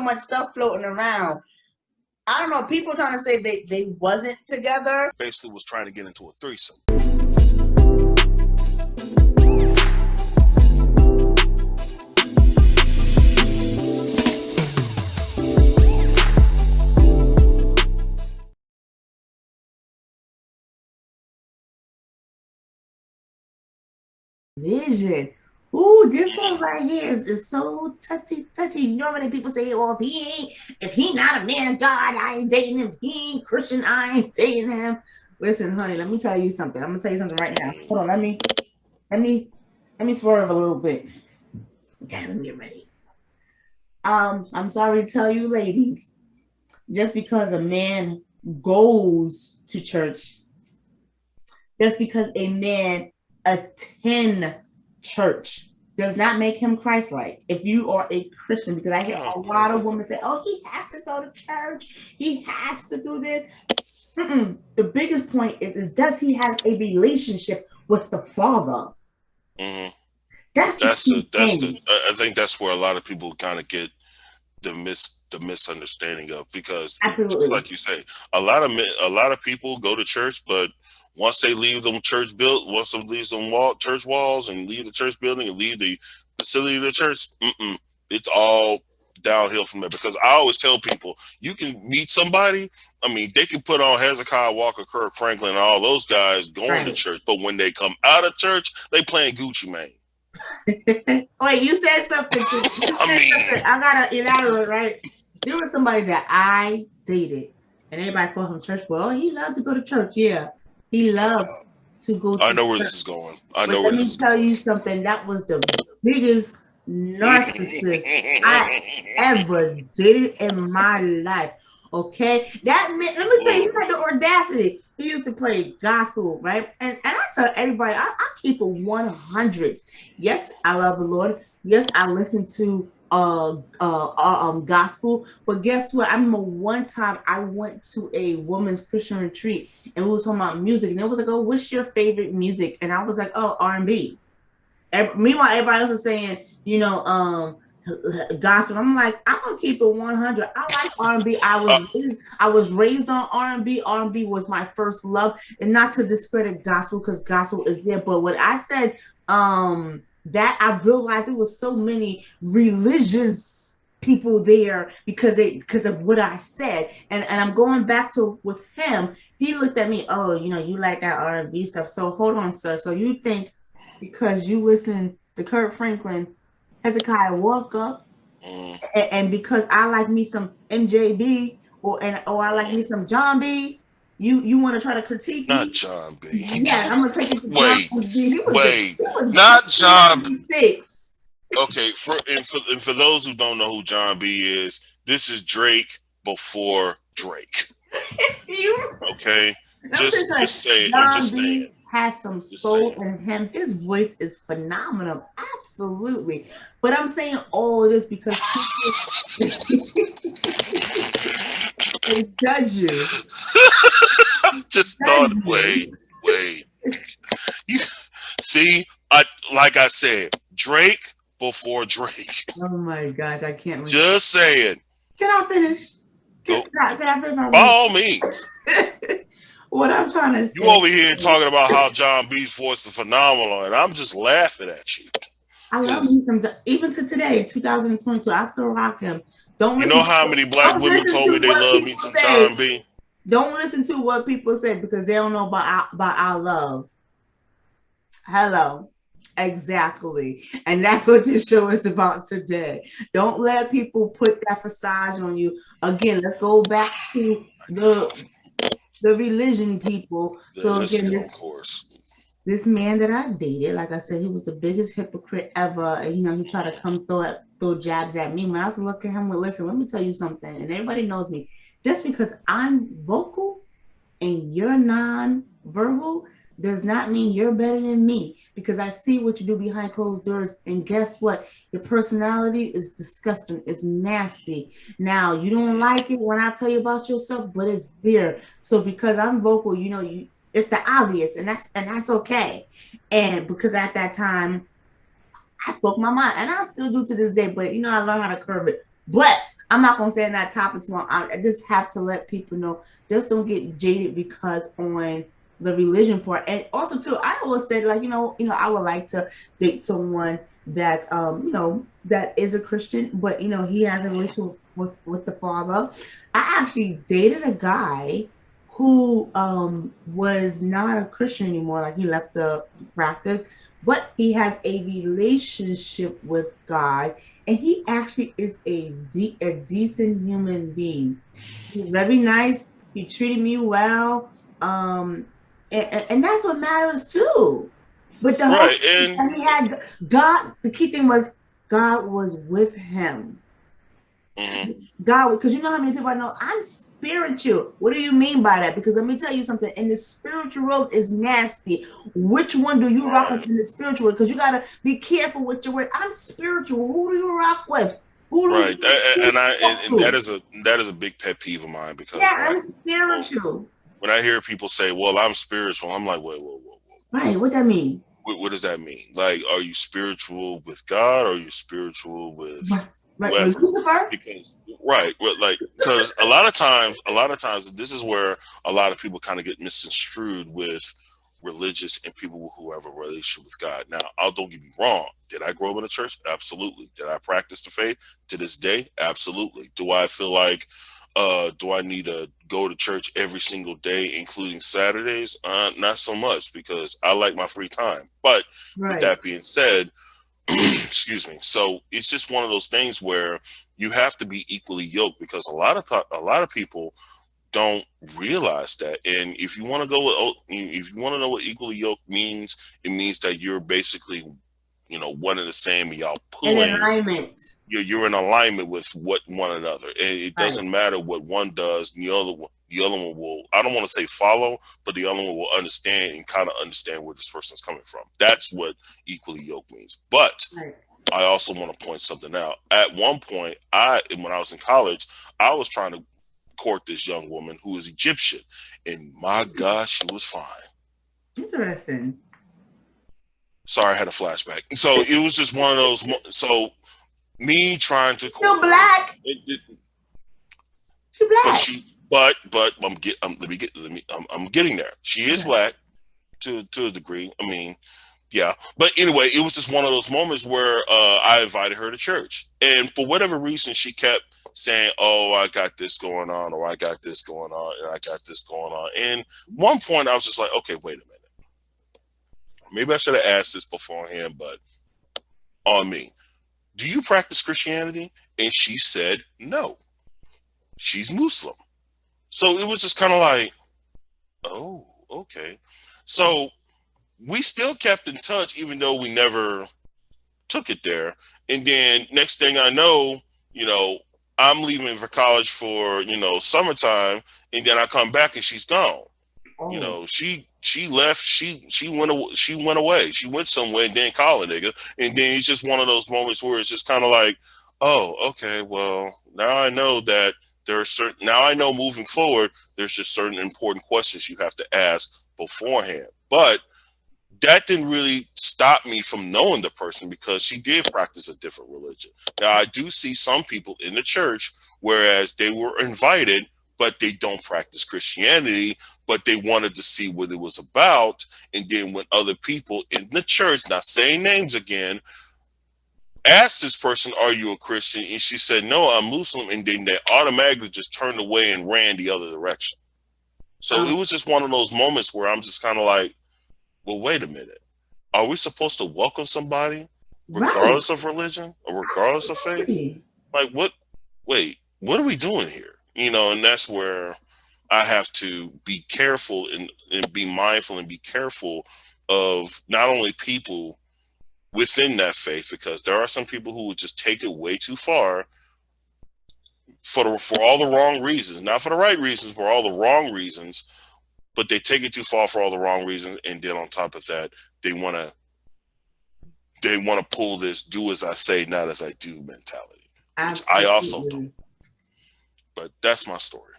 much stuff floating around. I don't know. People trying to say they wasn't together. Basically was trying to get into a threesome. Vision. Ooh, this one right here is so touchy. You know how many people say, "Oh, if he not a man of God, I ain't dating him. If he ain't Christian, I ain't dating him." Listen, honey, let me tell you something. I'm gonna tell you something right now. Hold on, let me swerve a little bit. Okay, let me get ready. I'm sorry to tell you, ladies, just because a man goes to church, just because a man attend church does not make him Christ-like. If you are a Christian, because I hear a lot of women say, "Oh, he has to go to church. He has to do this." The biggest point is does he have a relationship with the Father? Mm-hmm. I think that's where a lot of people kind of get the misunderstanding of, because Absolutely. Just like you say, a lot of people go to church, but once they leave them church walls and leave the church building and leave the facility of the church, it's all downhill from there. Because I always tell people, you can meet somebody. I mean, they can put on Hezekiah Walker, Kirk Franklin, and all those guys going to church, but when they come out of church, they playing Gucci Mane. Wait, you said something. I gotta elaborate, right? There was somebody that I dated, and everybody called him church boy. Oh, he loved to go to church. Yeah, he loved to go to I know where church. this is going. Let me tell you something. That was the biggest narcissist I ever dated in my life. Okay, that meant, let me tell you, he had the audacity. He used to play gospel, right? And I tell everybody, I keep it 100. Yes, I love the Lord. Yes, I listen to gospel. But guess what? I remember one time I went to a women's Christian retreat, and we was talking about music, and it was like, "Oh, what's your favorite music?" And I was like, "Oh, R&B." Meanwhile, everybody else is saying, gospel. I'm like, I'm gonna keep it 100. I like R&B. I was raised on R&B. R&B was my first love, and not to discredit gospel, because gospel is there. But when I said that, I realized it was so many religious people there because of what I said, and I'm going back to with him. He looked at me, "Oh, you like that R&B stuff. So hold on, sir. So you think because you listen to Kirk Franklin, Hezekiah Walker, and because I like me some MJB or I like me some John B, you want to try to critique me?" Not John B. Yeah, I'm gonna take it to John B. Wait, not John B. Okay, for those who don't know who John B is, this is Drake before Drake. Okay, just say it. I'm just saying. Has some soul in him. His voice is phenomenal. Absolutely. But I'm saying all of this because they judge you. Just thought, wait. You see, like I said, Drake before Drake. Oh my gosh, I can't. Just saying. Can I finish? Can I finish? By all means. What I'm trying to say. You over here talking about how John B's voice is phenomenal, and I'm just laughing at you. I love him from even to today, 2022. I still rock him. You know how many black women told me they love me some John B? Don't listen to what people say because they don't know about our love. Hello. Exactly. And that's what this show is about today. Don't let people put that facade on you. Again, let's go back to the religion people. So again, this man that I dated, like I said, he was the biggest hypocrite ever. And, he tried to come throw jabs at me. When I was looking at him, listen, let me tell you something. And everybody knows me. Just because I'm vocal and you're non-verbal does not mean you're better than me, because I see what you do behind closed doors. And guess what? Your personality is disgusting. It's nasty. Now, you don't like it when I tell you about yourself, but it's there. So because I'm vocal, it's the obvious, and that's okay. And because at that time, I spoke my mind, and I still do to this day, but I learned how to curb it. But I'm not gonna say in that topic too long. I just have to let people know, just don't get jaded because on the religion part. And also too, I always said like, I would like to date someone that's that is a Christian, but he has a relationship with the father. I actually dated a guy who was not a Christian anymore. Like he left the practice, but he has a relationship with God, and he actually is a decent human being. He's very nice. He treated me well, and that's what matters too. But the whole Right. And he had God. The key thing was God was with him. mhm. God, because you know how many people I know, I'm spiritual. What do you mean by that? Because let me tell you something. In the spiritual world is nasty. Which one do you rock with Right. in the spiritual world? Because you gotta be careful with your word. I'm spiritual. Who do you rock with? Who do Right. you talk And to? that is a big pet peeve of mine Yeah, because I'm people spiritual. when I hear people say, "Well, I'm spiritual," I'm like, "Wait, whoa, whoa, whoa, Right. What that mean? what does that mean? Like, are you spiritual with God? Or are you spiritual with Right. Right. With whoever?" Lucifer? Because right, like because a lot of times, this is where a lot of people kind of get misconstrued with religious and people who have a relationship with God. Now, I'll don't get me wrong. Did I grow up in a church? Absolutely. Did I practice the faith to this day? Absolutely. Do I feel like do I need to go to church every single day, including Saturdays? Not so much because I like my free time. But with Right. that being said, excuse me. So it's just one of those things where you have to be equally yoked because a lot of people don't realize that. And if you want to go with, if you want to know what equally yoked means, it means that you're basically, one and the same. And y'all In pulling, alignment. you're in alignment with what one another. And it Right. doesn't matter what one does, and the other one will. I don't want to say follow, but the other one will understand and kind of understand where this person's coming from. That's what equally yoked means. But Right. I also want to point something out. At one point, when I was in college, I was trying to court this young woman who is Egyptian, and my gosh, she was fine. Interesting. Sorry, I had a flashback. So it was just one of those. So me trying to Still court her, black. She but black. but I'm getting there. She is Okay. black to a degree. I mean, yeah. But anyway, it was just one of those moments where I invited her to church, and for whatever reason, she kept saying, "Oh, I got this going on, or I got this going on, and I got this going on." And one point, I was just like, "Okay, wait a minute. Maybe I should have asked this beforehand." But on me, do you practice Christianity? And she said, "No, she's Muslim." So it was just kind of like, "Oh, okay." So we still kept in touch, even though we never took it there. And then next thing I know, you know, I'm leaving for college for, summertime, and then I come back and she's gone. Oh. She left, she went away. She went somewhere and didn't call a nigga. And then it's just one of those moments where it's just kind of like, oh, okay, well, now I know that now I know moving forward, there's just certain important questions you have to ask beforehand. But that didn't really stop me from knowing the person because she did practice a different religion. Now, I do see some people in the church, whereas they were invited, but they don't practice Christianity, but they wanted to see what it was about. And then when other people in the church, not saying names again, asked this person, "Are you a Christian?" And she said, "No, I'm Muslim." And then they automatically just turned away and ran the other direction. So it Um, was just one of those moments where I'm just kind of like, well, wait a minute. Are we supposed to welcome somebody right. regardless of religion or regardless of faith? Absolutely. Like, what? Wait, what are we doing here? And that's where I have to be careful and be mindful and be careful of not only people within that faith, because there are some people who would just take it way too far for all the wrong reasons, not for the right reasons, for all the wrong reasons. But they take it too far for all the wrong reasons, and then on top of that, they want to pull this "do as I say, not as I do" mentality, which I also don't. Absolutely. But that's my story.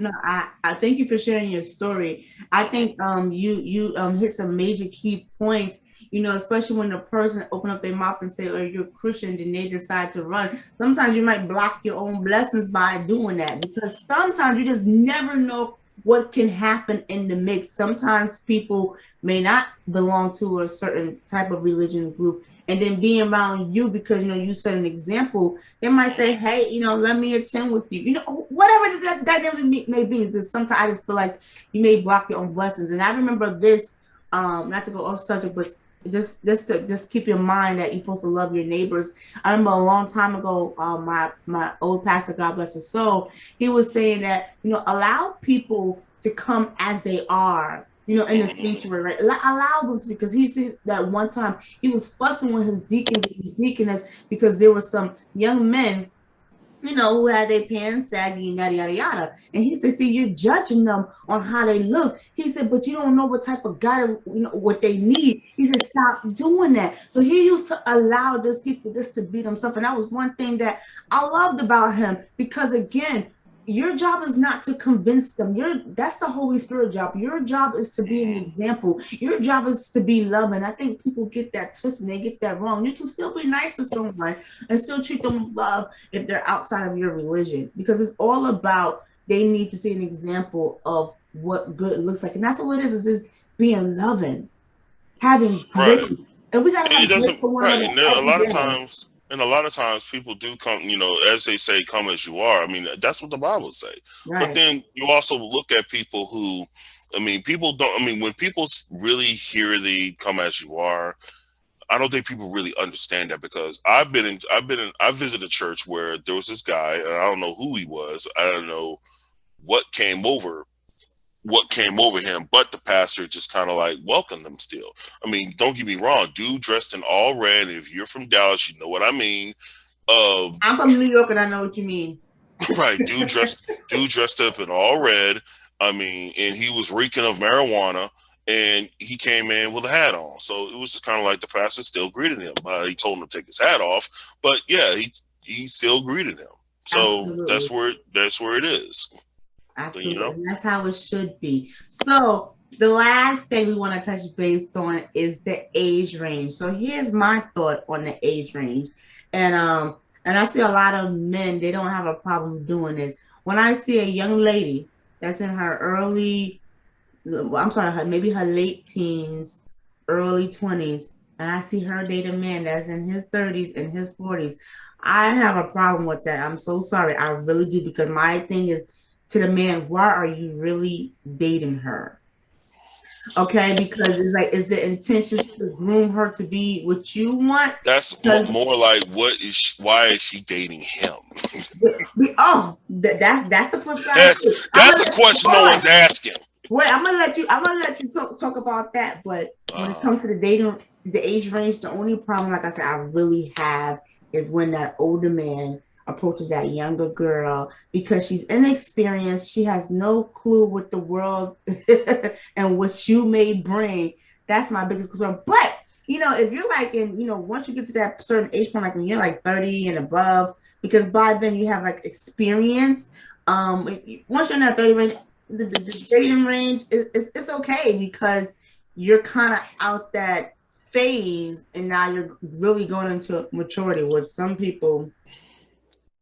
No, I thank you for sharing your story. I think you hit some major key points, especially when the person open up their mouth and say, "Oh, you're a Christian," then they decide to run. Sometimes you might block your own blessings by doing that, because sometimes you just never know what can happen in the mix. Sometimes people may not belong to a certain type of religion group, and then being around you because you set an example, they might say, "Hey, let me attend with you." Whatever that may be. Is sometimes I just feel like you may block your own blessings. And I remember this, not to go off subject, but just to just keep in mind that you're supposed to love your neighbors. I remember a long time ago, my old pastor, God bless his soul, he was saying that allow people to come as they are, in the sanctuary, right? Allow them to, because he said that one time he was fussing with his deacons and his deaconess because there were some young men who had their pants saggy and yada yada yada. And he said, "See, you're judging them on how they look." He said, "But you don't know what type of guy, what they need." He said, "Stop doing that." So he used to allow these people just to be themselves. And that was one thing that I loved about him, because again, your job is not to convince them. That's the Holy Spirit job. Your job is to be an example. Your job is to be loving. I think people get that twisted, they get that wrong. You can still be nice to someone and still treat them with love if they're outside of your religion, because it's all about, they need to see an example of what good looks like. And that's all it is being loving, having Right. grace. And we gotta And it have grace doesn't, for one right. another And then every day. a lot of times people do come, as they say, come as you are. I mean, that's what the Bible say. But Right. then you also look at people who, people don't, when people really hear the come as you are, I don't think people really understand that, because I visited a church where there was this guy, and I don't know who he was. I don't know what came over him, but the pastor just kind of like welcomed them still. Don't get me wrong, dude dressed in all red. If you're from Dallas, you know what I mean. Um, I'm from New York and I know what you mean. right, dude dressed up in all red. And he was reeking of marijuana, and he came in with a hat on. So it was just kind of like the pastor still greeted him. He told him to take his hat off, but yeah, he still greeted him. So Absolutely. that's where it is. You Absolutely. know. And that's how it should be. So the last thing we want to touch base on is the age range. So here's my thought on the age range. And I see a lot of men, they don't have a problem doing this. When I see a young lady that's in her early, well, I'm sorry, maybe her late teens, early 20s, and I see her date a man that's in his 30s and his 40s, I have a problem with that. I'm so sorry. I really do, because my thing is, to the man, why are you really dating her? Okay, because it's like, is the intention to groom her to be what you want? That's Because more like, why is she dating him? that's the flip side too. I'm That's gonna a question no boy, one's asking. wait, I'm gonna let you talk about that. But when it Uh, comes to the dating, the age range, the only problem, like I said, I really have is when that older man approaches that younger girl, because she's inexperienced, she has no clue what the world and what you may bring. That's my biggest concern. But if you're like in, once you get to that certain age point, like when you're like 30 and above, because by then you have like experience. Once you're in that 30 range, the dating range it's okay, because you're kind of out that phase, and now you're really going into maturity, which some people,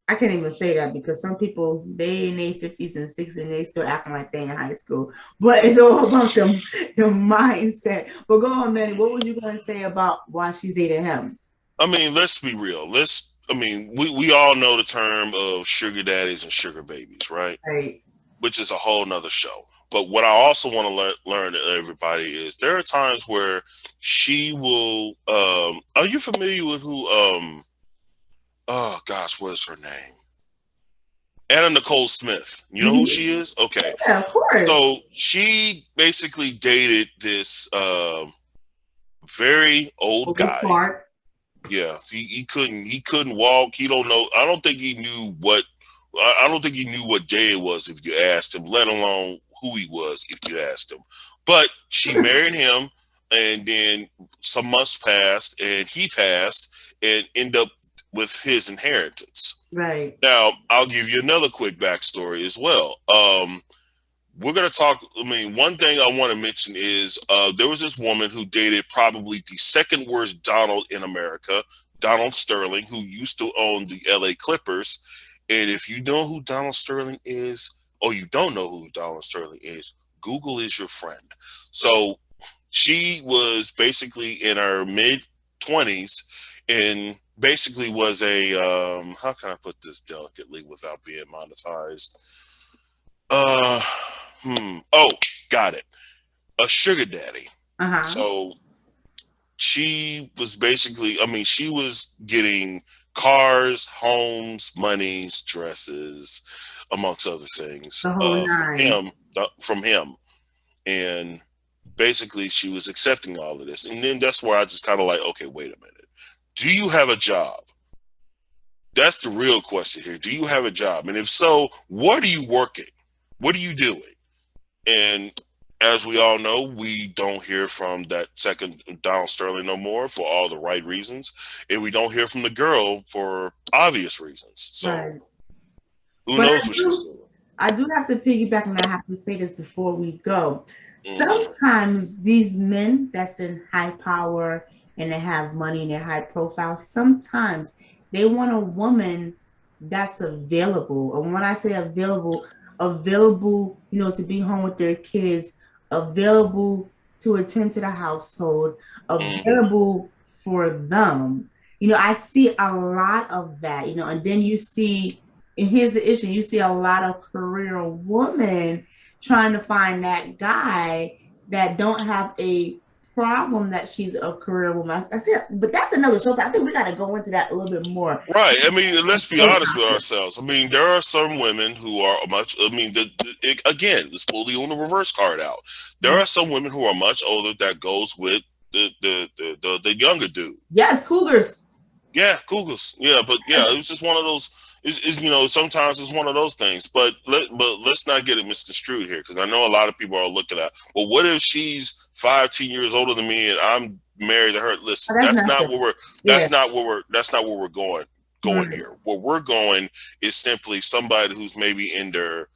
I can't even say that, because some people, they in their 50s and 60s and they still acting like they in high school. But it's all about the mindset. But go on, Manny, what were you going to say about why she's dating him? let's be real. We all know the term of sugar daddies and sugar babies, right? Right. Which is a whole nother show. But what I also want to learn to everybody is there are times where she will. Are you familiar with who? Oh gosh, what is her name? Anna Nicole Smith. You know who Mm-hmm. she is? Okay, Yeah, of course. so she basically dated this very old Over guy. part. Yeah, he couldn't walk. He don't know. I don't think he knew what. I don't think he knew what day it was if you asked him, let alone who he was if you asked him. But she married him, and then some months passed, and he passed, and ended up with his inheritance. Right. Now, I'll give you another quick backstory as well. we're gonna talk. I mean, one thing I want to mention is there was this woman who dated probably the second worst Donald in America, Donald Sterling, who used to own the L.A. Clippers. And if you know who Donald Sterling is, or you don't know who Donald Sterling is, Google is your friend. So she was basically in her mid 20s and basically was a how can I put this delicately without being monetized? Uh, Oh, got it. A sugar daddy. Uh-huh. So she was basically, I mean, she was getting cars, homes, monies, dresses, amongst other things, The whole nine. from him, and basically she was accepting all of this. And then that's where I just kind of like, okay, wait a minute. Do you have a job? That's the real question here. Do you have a job? And if so, what are you working? What are you doing? And as we all know, we don't hear from that second Donald Sterling no more for all the right reasons. And we don't hear from the girl for obvious reasons. So Right. who But knows what she's doing? I do have to piggyback, and I have to say this before we go. Mm-hmm. Sometimes these men that's in high power and they have money and they're high profile, sometimes they want a woman that's available. And when I say available, available, to be home with their kids, available to attend to the household, Mm-hmm. available for them. I see a lot of that, and then you see, and here's the issue, you see a lot of career women trying to find that guy that don't have a problem that she's a career woman. I see, but that's another show. I think we got to go into that a little bit more. Right. I mean, let's be honest with ourselves. I mean, there are some women who are much. I mean, again, let's pull the on the reverse card out. There are some women who are much older that goes with the younger dude. Yes, cougars. Yeah, Cougars. Yeah, but yeah, it was just one of those. Sometimes it's one of those things. But let's not get it misconstrued here because I know a lot of people are looking at. Well, what if she's 5, 10 years older than me and I'm married to her? Oh, Listen, that's that's not nothing. where we're. Yeah. That's not where we're going Right. here. Where we're going is simply somebody who's maybe in their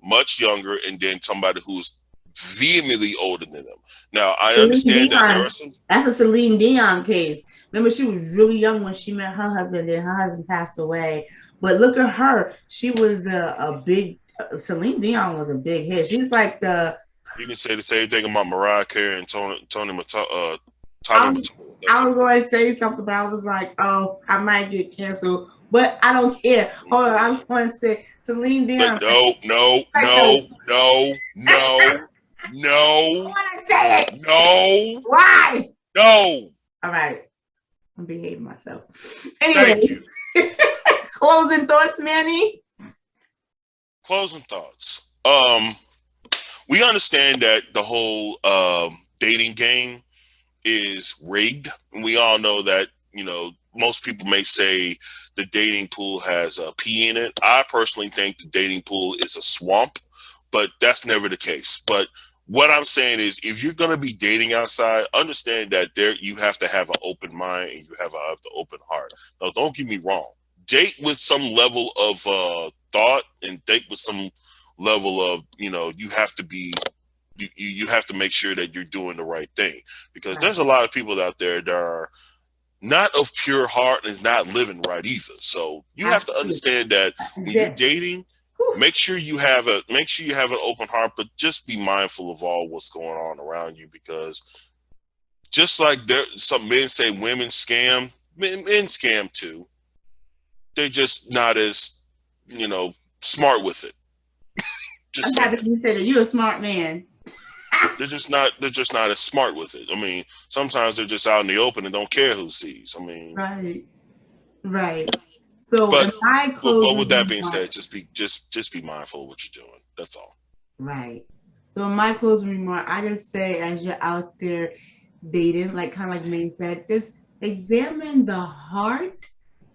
much younger, and then somebody who's vehemently older than them. Now, I Celine understand that there are Dion. some. That's a Celine Dion case. Remember, she was really young when she met her husband, and her husband passed away. But look at her. She was a big, Celine Dion was a big hit. She's like the, You can say the same thing about Mariah Carey and Tommy I, Mottola. That's I was it. going to say something, but I was like, oh, I might get canceled. But I don't care. Hold on. I was going to say Celine But Dion. no, no, Like the, no, no, no, I no, want to say it. no, Why? no. All right. I'm behaving myself. Thank Anyway, you. closing thoughts, Manny? Closing thoughts. We understand that the whole dating game is rigged. And we all know that, most people may say the dating pool has a pee in it. I personally think the dating pool is a swamp, but that's never the case. But what I'm saying is if you're going to be dating outside, understand that there you have to have an open mind and you have to have the open heart. Now, don't get me wrong. Date with some level of thought and date with some level of, you have to be you have to make sure that you're doing the right thing because Right. there's a lot of people out there that are not of pure heart and is not living right either. So you have to Absolutely. understand that when you're dating, make sure you have an open heart, but just be mindful of all what's going on around you because just like there some men say women scam, men scam too. They're just not as, smart with it. Just I'm happy saying. you said that. You're a smart man. They're just not as smart with it. I mean, sometimes they're just out in the open and don't care who sees. I mean, Right. Right. So but in my but with that closing being remark, said, just be mindful of what you're doing. That's all. right. So in my closing remark, I just say as you're out there dating, like kind of like May said, just examine the heart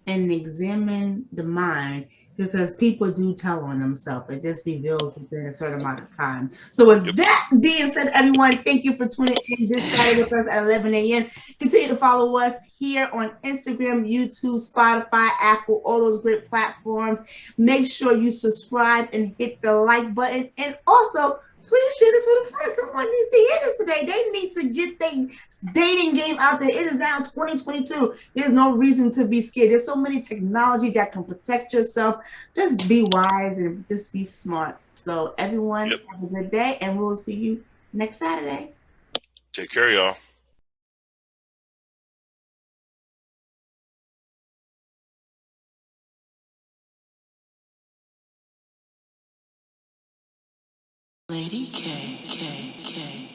and examine the mind. because people do tell on themselves. It just reveals within a certain amount of time. So with Yep. that being said, everyone, thank you for tuning in this Saturday with us at 11 a.m. Continue to follow us here on Instagram, YouTube, Spotify, Apple, all those great platforms. Make sure you subscribe and hit the like button. And also, please share this with a friend. Someone needs to hear this today. They need to get their dating game out there. It is now 2022. There's no reason to be scared. There's so many technology that can protect yourself. Just be wise and just be smart. So everyone, Yep. have a good day, and we'll see you next Saturday. Take care, y'all. Lady K.